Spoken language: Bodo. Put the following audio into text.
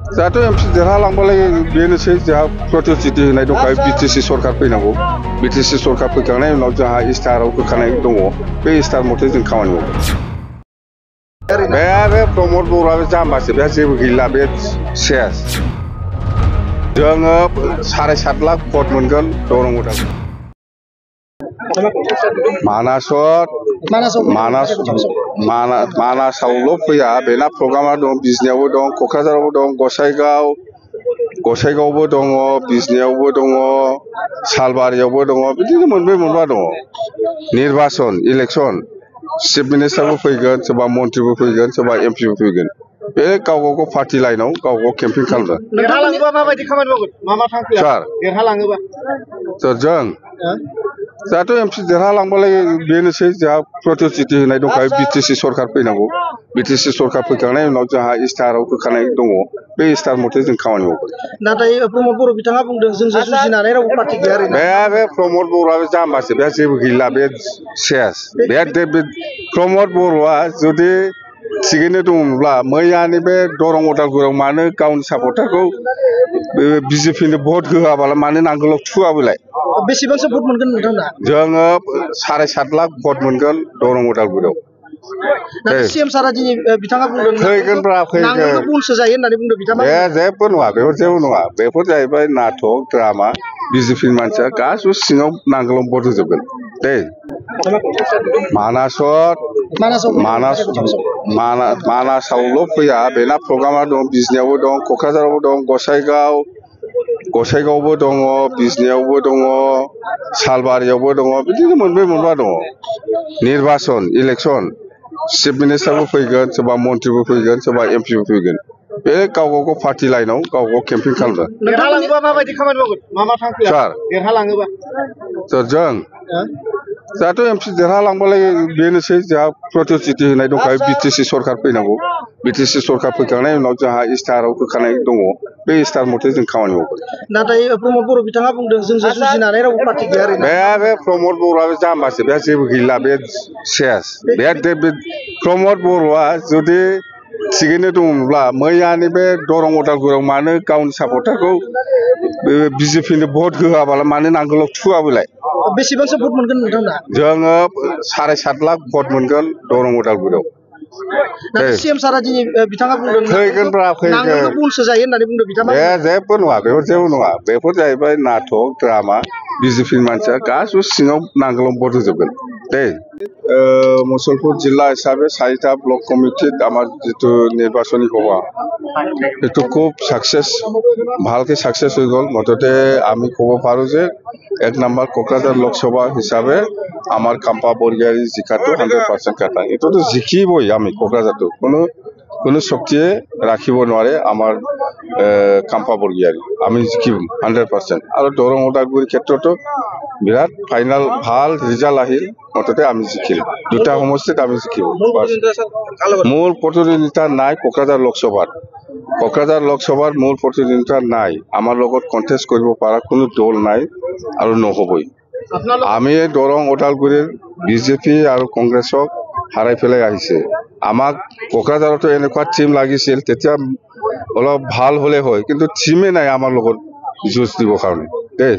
जाहाथ' एमपि देरहालांबालाय बेनोसै जोंहा प्रतिश्रुति होनाय दंखायो बिटिसि सरकार फैनांगौ बिटिसि सरकार फैखांनायनि उनाव जोंहा इस्टाराव होखानाय दङ बे इस्टार मथे जों खामानि मावो बे प्रमद बर'आ जाम्बासो बे जेबो गैला बे सेस जोङो 7.5 लाख भट मोनगोन दरं उदालगुरि मानासावल' फैया बेना प्रग्रामा दं बिजनियावबो दं क'क्राझारावबो दं गसाइगावबो दङ बिजनियावबो दङ सालबारियावबो दङ बिदिनो मोनब्रै मोनबा दङ निर्बाचन इलेक्सन चिफ मिनिस्टारबो फैगोन सोरबा मन्थ्रिबो फैगोन सोरबा एमपिबो फैगोन बे गाव पार्टि लाइनाव गाव केम्पिं खालामो देरहालाङोबा माबायदि खामानि मावगोन मा थांखिया सार देरहालाङोबा जों जाहाथ' एमपि देरहालांबालाय बेनोसै जोंहा प्रतिश्रुति होनाय दंखायो बिटिसि सरकार फैनांगौ बिटिसि सरकार फैखांनायनि उनाव जोंहा इस्टाराव होखानाय दङ बे इस्टार मथे जों खामानि मावगोन नाथाय प्रमद बर' बिथाङा बुंदों जों जुजिनानै रावबो पार्टि गैया बे प्रमद बर'आ जाम्बासो बे जेबो गैला बे सेस बे प्रमद बर'आ जुदि थिगैनो दंब्ला मैयानि बे दरं उदालगुरियाव मानो गावनि सापर्टारखौ बिजेपिनो भट होआबाला मानो नांगोलाव थुआबोलाय बेसेबांसो भट मोनगोन नोंथांना जोङो 7.5 लाख भट मोनगोन दरं उदालगुरियाव सीएम सारा दिनै बिथाङा बुंदों फैगोनब्रा नांगोलखौ बुंसो जायो होननानै बुंदों बिथाङा जेबो नङा बेफोर जेबो नङा बेफोर जाहैबाय नाटक ड्रामा बिजेपिनि मानसिया गासिबो सिङाव नांगोलाव भट होजोबगोन दे मानासावल' फैया बेना प्रग्रामा दं बिजनियावबो दं क'क्राझारावबो दं गसाइगावबो दङ बिजनियावबो दङ सालबारियावबो दङ बिदिनो मोनब्रै मोनबा दङ निर्बाचन इलेक्सन चिफ मिनिस्टारबो फैगोन सोरबा मन्थ्रिबो फैगोन सोरबा एमपिबो फैगोन बे गाव पार्टि लाइनाव गाव केम्पिं खालामो देरहालाङोबा माबायदि खामानि मावगोन मा थांखिया सार देरहालाङोबा जों जाहाथ' एमपि देरहालांबालाय बेनोसै जोंहा प्रतिश्रुति होनाय दंखायो बिटिसि सरकार फैनांगौ बिटिसि सरकार फैखांनायनि उनाव जोंहा इस्टाराव होखानाय दङ बे इस्टार मथे जों खामानि मावगोन नाथाय प्रमद बर' बिथाङा बुंदों जों जुजिनानै रावबो पार्टि गैया बे प्रमद बर'आ जाम्बासो बे जेबो गैला बे सेस बे प्रमद बर'आ जुदि थिगैनो दंब्ला मैयानि बे दरं उदालगुरियाव मानो गावनि सापर्टारखौ बिजेपिनो भट होआबाला मानो नांगोलाव थुआबोलाय बेसेबांसो भट मोनगोन नोंथांना जोङो 7.5 लाख भट मोनगोन दरं उदालगुरियाव सीएम सारा दिनै बिथाङा बुंदों फैगोनब्रा नांगोलखौ बुंसो जायो होननानै बुंदों बिथाङा जेबो नङा बेफोर जेबो नङा बेफोर जाहैबाय नाटक ड्रामा बिजेपिनि मानसिया गासिबो सिङाव नांगोलाव भट होजोबगोन दे मुसलपुर जिल्ला हिसाबै 4টা ব্লক কমিটিত আমার যেটো নির্বাচনী সভা এটো খুব সাকসেস ভালকে সাকসেস হয়ে গল মততে আমি কব পারো যে 1 নম্বর কোকরাঝার লোকসভা হিসাবে আমার কাম্পা বরগিয়ারি জিকাটো 100% কাটা এটো তো জিকিবই আমি কোকরাঝারটো কোনো শক্তিয়ে রাখিব নোৱাৰে আমার কাম্পা বরগিয়ারি আমি জিকিম 100% আর দরং উদালগুৰি ক্ষেত্ৰতো বিরাট ফাইনাল ভাল রিজাল্ট আহিল মততে আমি জিকিল দুটা সমষ্টিত আমি জিকিম মূল প্ৰতিদ্বন্দ্বিতা নাই কোকৰাঝাৰ লোকসভাৰ মূল প্ৰতিদ্বন্দ্বিতা নাই আমাৰ লগত কন্টেস্ট কৰিব পৰা কোনো দল নাই আৰু নহবই আমি দৰং উদালগুৰিৰ বিজেপি আৰু কংগ্ৰেছক হাৰাই পেলাই আহিছে আমাক কোকৰাঝাৰতো এনেকুৱা টিম লাগিছিল তেতিয়া অলপ ভাল হলে হয় কিন্তু টিমে নাই আমাৰ লগত যুঁজ দিব কাৰণে দেই